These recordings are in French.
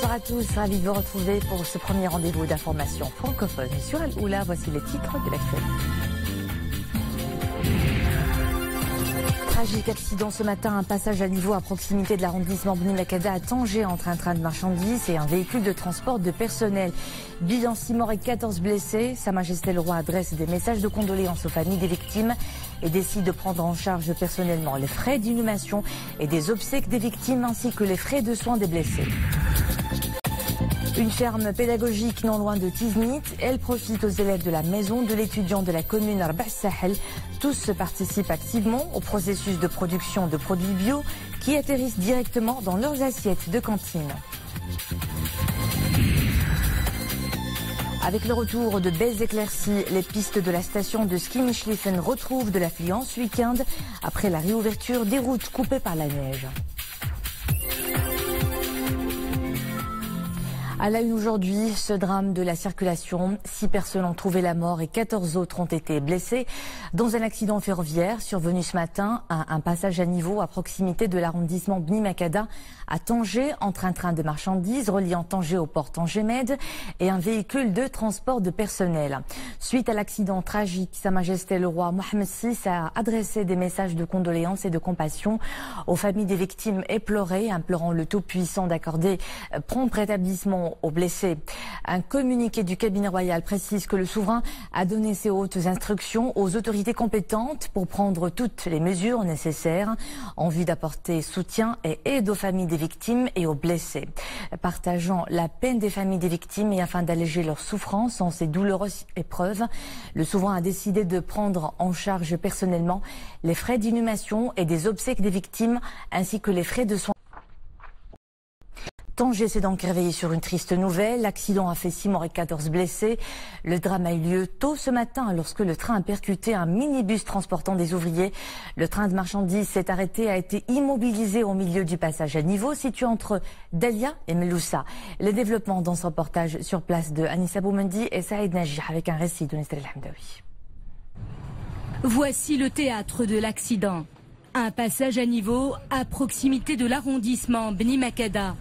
Bonsoir à tous, ravi de vous retrouver pour ce premier rendez-vous d'information francophone. Sur Al-Oula, voici les titres de l'actualité. Tragique accident ce matin, un passage à niveau à proximité de l'arrondissement Bni Makada à Tanger entre un train de marchandises et un véhicule de transport de personnel. Bilan 6 morts et 14 blessés. Sa Majesté le Roi adresse des messages de condoléances aux familles des victimes et décide de prendre en charge personnellement les frais d'inhumation et des obsèques des victimes ainsi que les frais de soins des blessés. Une ferme pédagogique non loin de Tiznit, elle profite aux élèves de la maison de l'étudiant de la commune Arbas Sahel. Tous participent activement au processus de production de produits bio qui atterrissent directement dans leurs assiettes de cantine. Avec le retour de belles éclaircies, les pistes de la station de ski Micheliffe retrouvent de l'affluence ce week-end après la réouverture des routes coupées par la neige. À la une aujourd'hui, ce drame de la circulation. 6 personnes ont trouvé la mort et 14 autres ont été blessées dans un accident ferroviaire survenu ce matin à un passage à niveau à proximité de l'arrondissement Bni Makada à Tanger entre un train de marchandises reliant Tanger au port Tanger-Med et un véhicule de transport de personnel. Suite à l'accident tragique, Sa Majesté le Roi Mohammed VI a adressé des messages de condoléances et de compassion aux familles des victimes éplorées, implorant le Tout-Puissant d'accorder prompt rétablissement aux blessés. Un communiqué du cabinet royal précise que le souverain a donné ses hautes instructions aux autorités compétentes pour prendre toutes les mesures nécessaires en vue d'apporter soutien et aide aux familles des victimes et aux blessés. Partageant la peine des familles des victimes et afin d'alléger leur souffrance en ces douloureuses épreuves, le souverain a décidé de prendre en charge personnellement les frais d'inhumation et des obsèques des victimes ainsi que les frais de soins. Tanger s'est donc réveillé sur une triste nouvelle. L'accident a fait 6 morts et 14 blessés. Le drame a eu lieu tôt ce matin lorsque le train a percuté un minibus transportant des ouvriers. Le train de marchandises s'est arrêté et a été immobilisé au milieu du passage à niveau situé entre Dalia et Meloussa. Les développements dans ce reportage sur place de Anissa Boumendi et Saïd Najih avec un récit de Nestor El Hamdaoui. Voici le théâtre de l'accident. Un passage à niveau à proximité de l'arrondissement Bni Makada.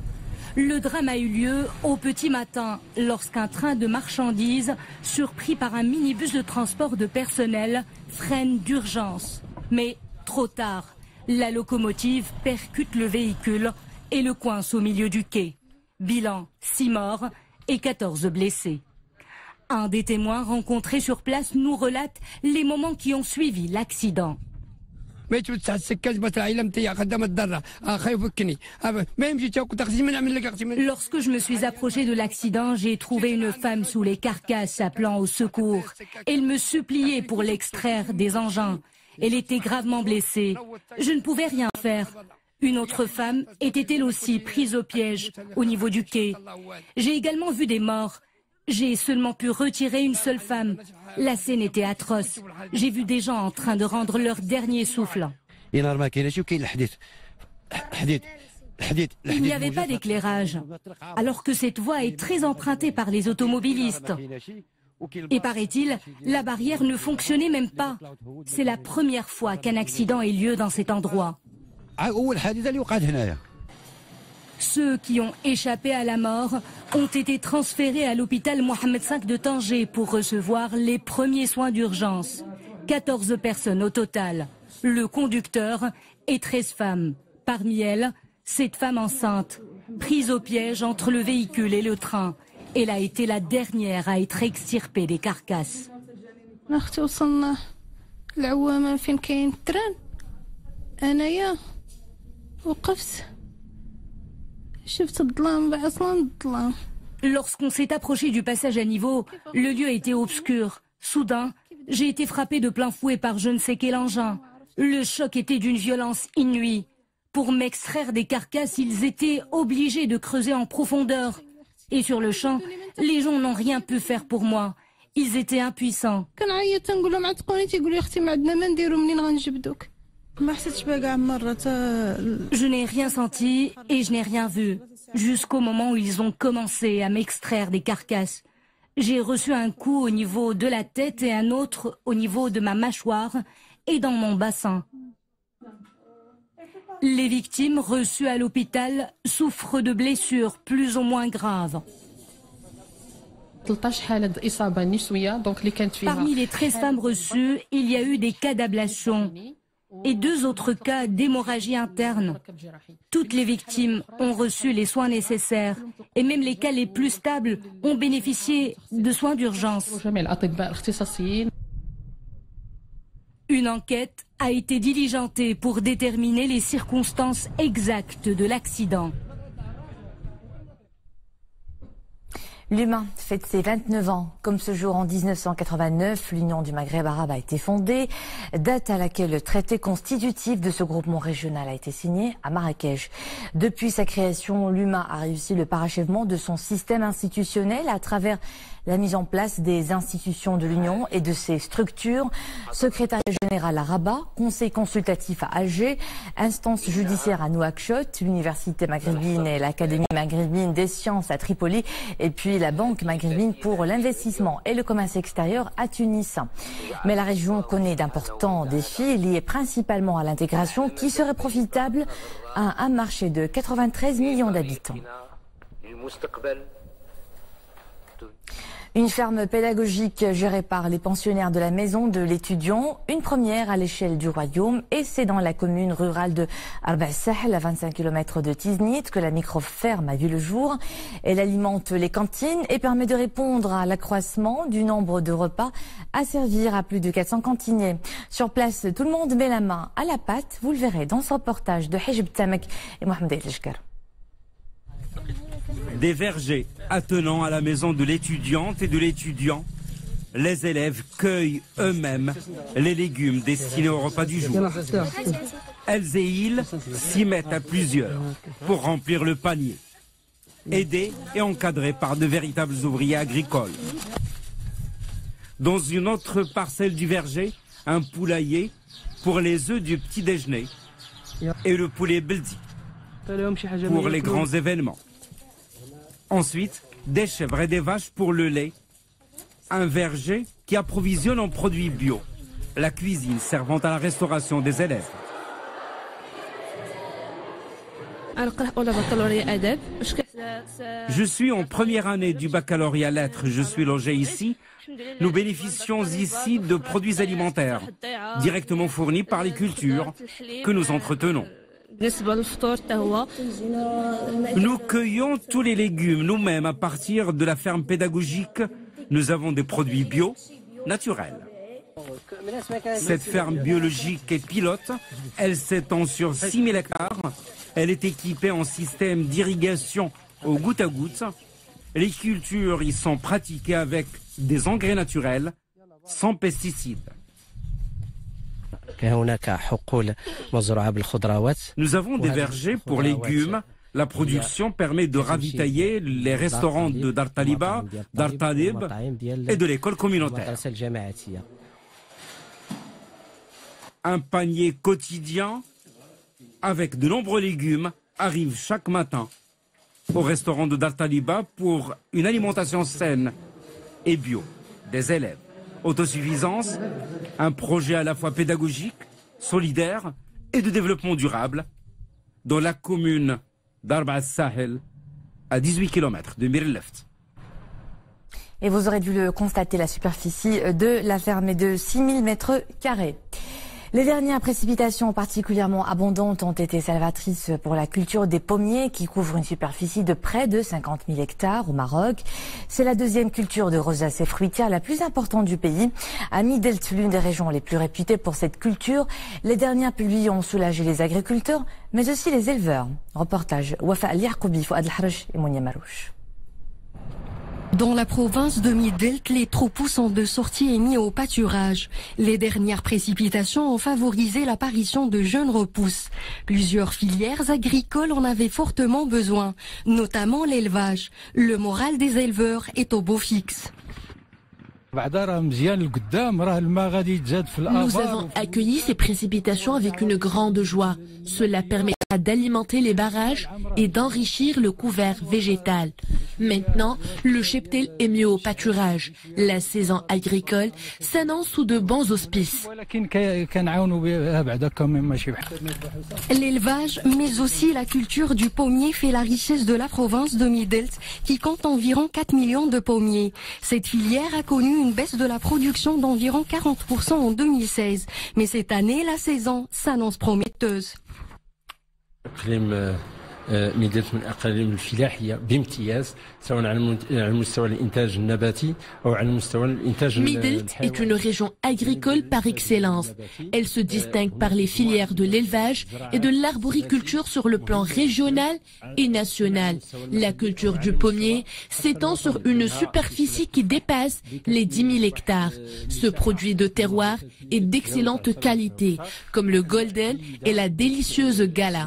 Le drame a eu lieu au petit matin lorsqu'un train de marchandises, surpris par un minibus de transport de personnel, freine d'urgence. Mais trop tard, la locomotive percute le véhicule et le coince au milieu du quai. Bilan 6 morts et 14 blessés. Un des témoins rencontrés sur place nous relate les moments qui ont suivi l'accident. Lorsque je me suis approché de l'accident, j'ai trouvé une femme sous les carcasses appelant au secours. Elle me suppliait pour l'extraire des engins. Elle était gravement blessée. Je ne pouvais rien faire. Une autre femme était elle aussi prise au piège au niveau du quai. J'ai également vu des morts. J'ai seulement pu retirer une seule femme. La scène était atroce. J'ai vu des gens en train de rendre leur dernier souffle. Il n'y avait pas d'éclairage, alors que cette voie est très empruntée par les automobilistes. Et paraît-il, la barrière ne fonctionnait même pas. C'est la première fois qu'un accident ait lieu dans cet endroit. Ceux qui ont échappé à la mort ont été transférés à l'hôpital Mohammed V de Tanger pour recevoir les premiers soins d'urgence. 14 personnes au total, le conducteur et 13 femmes. Parmi elles, cette femme enceinte, prise au piège entre le véhicule et le train. Elle a été la dernière à être extirpée des carcasses. Lorsqu'on s'est approché du passage à niveau, le lieu était obscur. Soudain, j'ai été frappé de plein fouet par je ne sais quel engin. Le choc était d'une violence inouïe. Pour m'extraire des carcasses, ils étaient obligés de creuser en profondeur. Et sur le champ, les gens n'ont rien pu faire pour moi. Ils étaient impuissants. Je n'ai rien senti et je n'ai rien vu, jusqu'au moment où ils ont commencé à m'extraire des carcasses. J'ai reçu un coup au niveau de la tête et un autre au niveau de ma mâchoire et dans mon bassin. Les victimes reçues à l'hôpital souffrent de blessures plus ou moins graves. Parmi les 13 femmes reçues, il y a eu des cas d'ablation et 2 autres cas d'hémorragie interne. Toutes les victimes ont reçu les soins nécessaires et même les cas les plus stables ont bénéficié de soins d'urgence. Une enquête a été diligentée pour déterminer les circonstances exactes de l'accident. L'Humain fête ses 29 ans. Comme ce jour en 1989, l'Union du Maghreb arabe a été fondée, date à laquelle le traité constitutif de ce groupement régional a été signé à Marrakech. Depuis sa création, l'Humain a réussi le parachèvement de son système institutionnel à travers la mise en place des institutions de l'Union et de ses structures, secrétariat général à Rabat, conseil consultatif à Alger, instance judiciaire à Nouakchott, l'université maghrébine et l'académie maghrébine des sciences à Tripoli, et puis la banque maghrébine pour l'investissement et le commerce extérieur à Tunis. Mais la région connaît d'importants défis liés principalement à l'intégration qui serait profitable à un marché de 93 millions d'habitants. Une ferme pédagogique gérée par les pensionnaires de la maison de l'étudiant, une première à l'échelle du royaume, et c'est dans la commune rurale de Arba Sahl, à 25 km de Tiznit, que la micro-ferme a vu le jour. Elle alimente les cantines et permet de répondre à l'accroissement du nombre de repas à servir à plus de 400 cantiniers. Sur place, tout le monde met la main à la pâte, vous le verrez dans ce reportage de Hijb Tamek et Mohamed El Jkar. Des vergers attenant à la maison de l'étudiante et de l'étudiant, les élèves cueillent eux-mêmes les légumes destinés au repas du jour. Elles et ils s'y mettent à plusieurs pour remplir le panier, aidés et encadrés par de véritables ouvriers agricoles. Dans une autre parcelle du verger, un poulailler pour les œufs du petit déjeuner et le poulet beldi pour les grands événements. Ensuite, des chèvres et des vaches pour le lait. Un verger qui approvisionne en produits bio. La cuisine servant à la restauration des élèves. Je suis en première année du baccalauréat lettres. Je suis logé ici. Nous bénéficions ici de produits alimentaires directement fournis par les cultures que nous entretenons. Nous cueillons tous les légumes nous-mêmes à partir de la ferme pédagogique. Nous avons des produits bio, naturels. Cette ferme biologique est pilote. Elle s'étend sur 6000 hectares. Elle est équipée en système d'irrigation au goutte à goutte. Les cultures y sont pratiquées avec des engrais naturels, sans pesticides. Nous avons des vergers pour légumes. La production permet de ravitailler les restaurants de Dar Taliba, Dar Talib et de l'école communautaire. Un panier quotidien avec de nombreux légumes arrive chaque matin au restaurant de Dar Taliba pour une alimentation saine et bio des élèves. Autosuffisance, un projet à la fois pédagogique, solidaire et de développement durable dans la commune d'Arba Sahel, à 18 km de Mirleft. Et vous aurez dû le constater, la superficie de la ferme est de 6000 mètres carrés. Les dernières précipitations particulièrement abondantes ont été salvatrices pour la culture des pommiers qui couvre une superficie de près de 50 000 hectares au Maroc. C'est la deuxième culture de rosaces et fruitières la plus importante du pays. À Midelt, l'une des régions les plus réputées pour cette culture, les dernières pluies ont soulagé les agriculteurs, mais aussi les éleveurs. Reportage Wafa Al-Yarkoubi, Fouad Al-Harj et Mounia Marouche. Dans la province de Midelt, les troupeaux sont de sortie et mis au pâturage. Les dernières précipitations ont favorisé l'apparition de jeunes repousses. Plusieurs filières agricoles en avaient fortement besoin, notamment l'élevage. Le moral des éleveurs est au beau fixe. Nous avons accueilli ces précipitations avec une grande joie. Cela permettra d'alimenter les barrages et d'enrichir le couvert végétal. Maintenant, le cheptel est mis au pâturage. La saison agricole s'annonce sous de bons auspices. L'élevage, mais aussi la culture du pommier fait la richesse de la province de Midelt, qui compte environ 4 millions de pommiers. Cette filière a connu une baisse de la production d'environ 40% en 2016. Mais cette année, la saison s'annonce prometteuse. ميدلت من أقاليم الفلاحية بامتياز سواء على المستوى الإنتاج النباتي أو على المستوى الإنتاج Midelt est une région agricole par excellence. Elle se distingue par les filières de l'élevage et de l'arboriculture sur le plan régional et national. La culture du pommier s'étend sur une superficie qui dépasse les 10 000 hectares. Ce produit de terroir est d'excellente qualité, comme le golden et la délicieuse gala.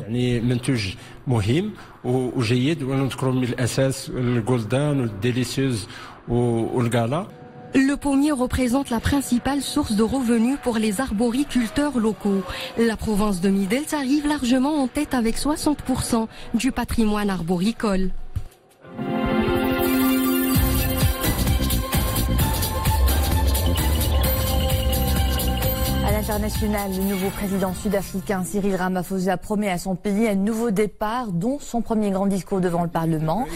مهم وجيد ونذكر من الأساس الجولدان والديليسيوز والغالا. Le pommier représente la principale source de revenus pour les arboriculteurs locaux. La province de Midelt arrive largement en tête avec 60% du patrimoine arboricole. À l'international, le nouveau président sud-africain Cyril Ramaphosa promet à son pays un nouveau départ, dont son premier grand discours devant le Parlement.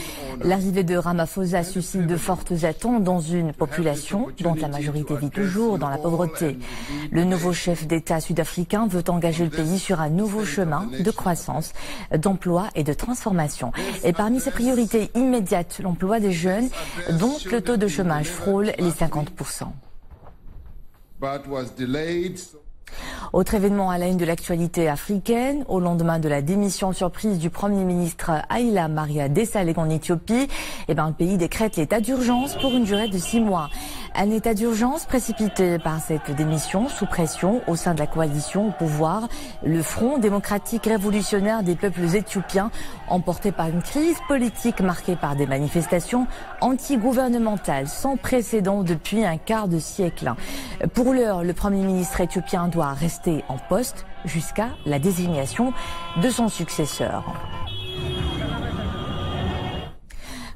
L'arrivée de Ramaphosa suscite de fortes attentes dans une population dont la majorité vit toujours dans la pauvreté. Le nouveau chef d'État sud-africain veut engager le pays sur un nouveau chemin de croissance, d'emploi et de transformation. Et parmi ses priorités immédiates, l'emploi des jeunes, dont le taux de chômage frôle les 50%. Autre événement à la une de l'actualité africaine, au lendemain de la démission surprise du Premier ministre Haïla Maria Desalegn en Éthiopie, le pays décrète l'état d'urgence pour une durée de 6 mois. Un état d'urgence précipité par cette démission sous pression au sein de la coalition au pouvoir, le Front démocratique révolutionnaire des peuples éthiopiens, emporté par une crise politique marquée par des manifestations anti-gouvernementales sans précédent depuis un quart de siècle. Pour l'heure, le Premier ministre éthiopien doit rester en poste jusqu'à la désignation de son successeur.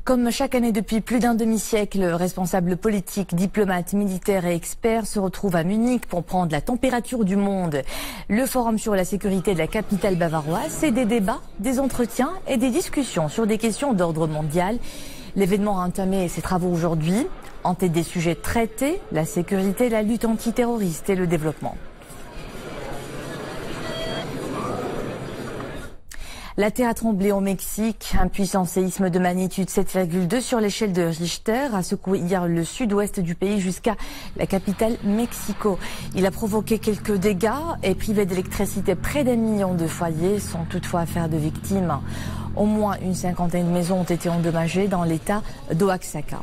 Comme chaque année depuis plus d'un demi-siècle, responsables politiques, diplomates, militaires et experts se retrouvent à Munich pour prendre la température du monde. Le forum sur la sécurité de la capitale bavaroise, c'est des débats, des entretiens et des discussions sur des questions d'ordre mondial. L'événement a entamé ses travaux aujourd'hui. En tête des sujets traités, la sécurité, la lutte antiterroriste et le développement. La terre a tremblé au Mexique. Un puissant séisme de magnitude 7,2 sur l'échelle de Richter a secoué hier le sud-ouest du pays jusqu'à la capitale Mexico. Il a provoqué quelques dégâts et privé d'électricité près d'1 million de foyers sans toutefois faire de victimes. Au moins une 50aine de maisons ont été endommagées dans l'état d'Oaxaca.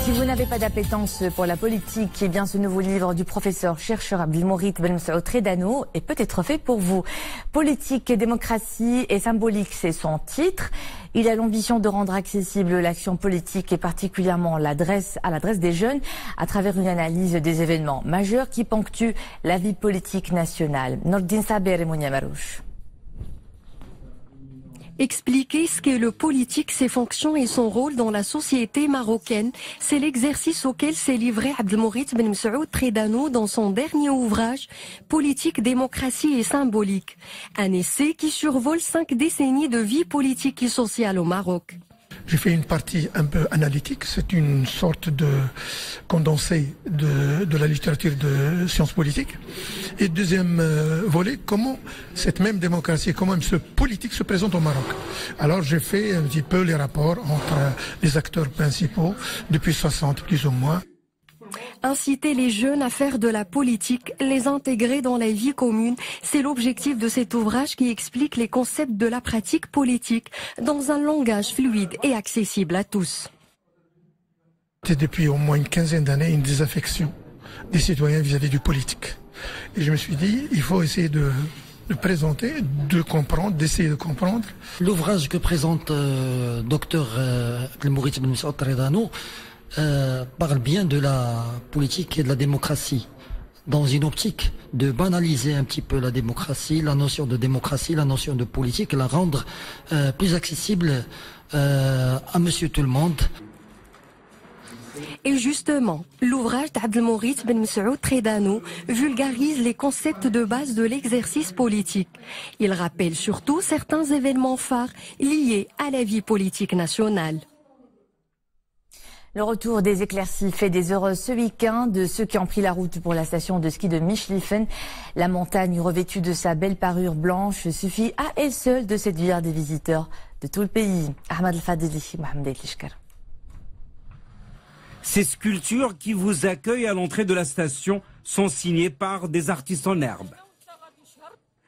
Si vous n'avez pas d'appétence pour la politique, eh bien ce nouveau livre du professeur-chercheur Abdelmourit Benmsaoud Tredano est peut-être fait pour vous. Politique et démocratie et symbolique, c'est son titre. Il a l'ambition de rendre accessible l'action politique et particulièrement à l'adresse des jeunes à travers une analyse des événements majeurs qui ponctuent la vie politique nationale. Nordin Saber et Mounia Marouche. Expliquer ce qu'est le politique, ses fonctions et son rôle dans la société marocaine, c'est l'exercice auquel s'est livré Abdelmourit Benmsaoud Tredano dans son dernier ouvrage Politique, démocratie et symbolique. Un essai qui survole 5 décennies de vie politique et sociale au Maroc. J'ai fait une partie un peu analytique, c'est une sorte de condensé de la littérature de sciences politiques. Et deuxième volet, comment cette même démocratie, comment ce politique se présente au Maroc. Alors j'ai fait un petit peu les rapports entre les acteurs principaux depuis 60 plus ou moins. Inciter les jeunes à faire de la politique, les intégrer dans la vie commune, c'est l'objectif de cet ouvrage qui explique les concepts de la pratique politique dans un langage fluide et accessible à tous. C'est depuis au moins une quinzaine d'années une désaffection des citoyens vis-à-vis du politique. Et je me suis dit, il faut essayer de présenter, de comprendre, d'essayer de comprendre. L'ouvrage que présente Dr Abdelmourit Benmsaoud Tredano parle bien de la politique et de la démocratie dans une optique de banaliser un petit peu la démocratie, la notion de démocratie, la notion de politique, et la rendre plus accessible à monsieur tout le monde. Et justement, l'ouvrage d'Abdelmourith Ben Msaoud Tredano vulgarise les concepts de base de l'exercice politique. Il rappelle surtout certains événements phares liés à la vie politique nationale. Le retour des éclaircies fait des heureuses ce week-end de ceux qui ont pris la route pour la station de ski de Michlifen. La montagne revêtue de sa belle parure blanche suffit à elle seule de séduire des visiteurs de tout le pays. Ahmad Al-Fadili, Mohamed El-Lishkar. Ces sculptures qui vous accueillent à l'entrée de la station sont signées par des artistes en herbe.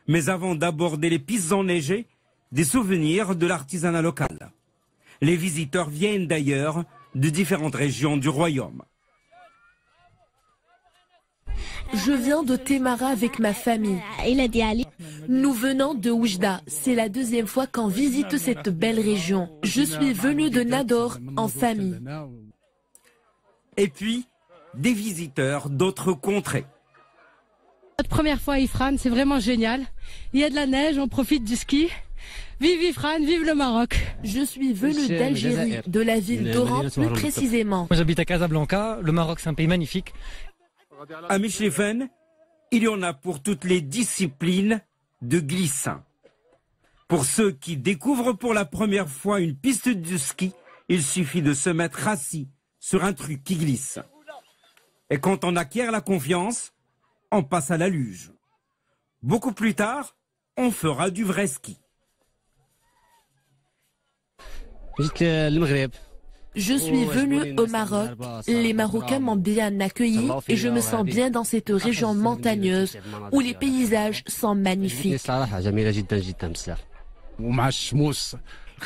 Mais avant d'aborder les pistes enneigées, des souvenirs de l'artisanat local. Les visiteurs viennent d'ailleurs de différentes régions du royaume. Je viens de Temara avec ma famille. Nous venons de Oujda. C'est la deuxième fois qu'on visite cette belle région. Je suis venu de Nador en famille. Et puis, des visiteurs d'autres contrées. Notre première fois à Ifrane, c'est vraiment génial. Il y a de la neige, on profite du ski. Vive Ifrane, vive le Maroc. Je suis venu d'Algérie, de la ville d'Oran plus précisément. Moi j'habite à Casablanca, le Maroc c'est un pays magnifique. À Michlifen, il y en a pour toutes les disciplines de glissins. Pour ceux qui découvrent pour la première fois une piste de ski, il suffit de se mettre assis sur un truc qui glisse. Et quand on acquiert la confiance, on passe à la luge. Beaucoup plus tard, on fera du vrai ski. Je suis venu au Maroc. Les Marocains m'ont bien accueilli et je me sens bien dans cette région montagneuse où les paysages sont magnifiques.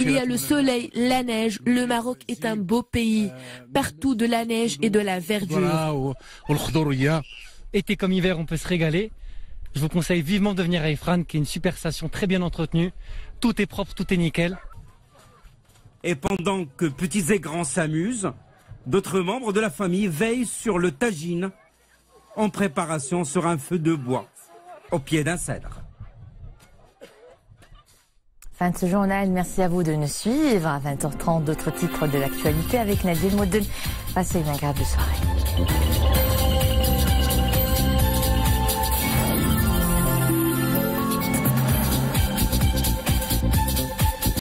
Il y a le soleil, la neige. Le Maroc est un beau pays. Partout de la neige et de la verdure. Été comme hiver, on peut se régaler. Je vous conseille vivement de venir à Ifrane, qui est une super station très bien entretenue. Tout est propre, tout est nickel. Et pendant que petits et grands s'amusent, d'autres membres de la famille veillent sur le tagine en préparation sur un feu de bois au pied d'un cèdre. Fin de ce journal, merci à vous de nous suivre. À 20h30, d'autres titres de l'actualité avec Nadir Moden. Passez une agréable soirée.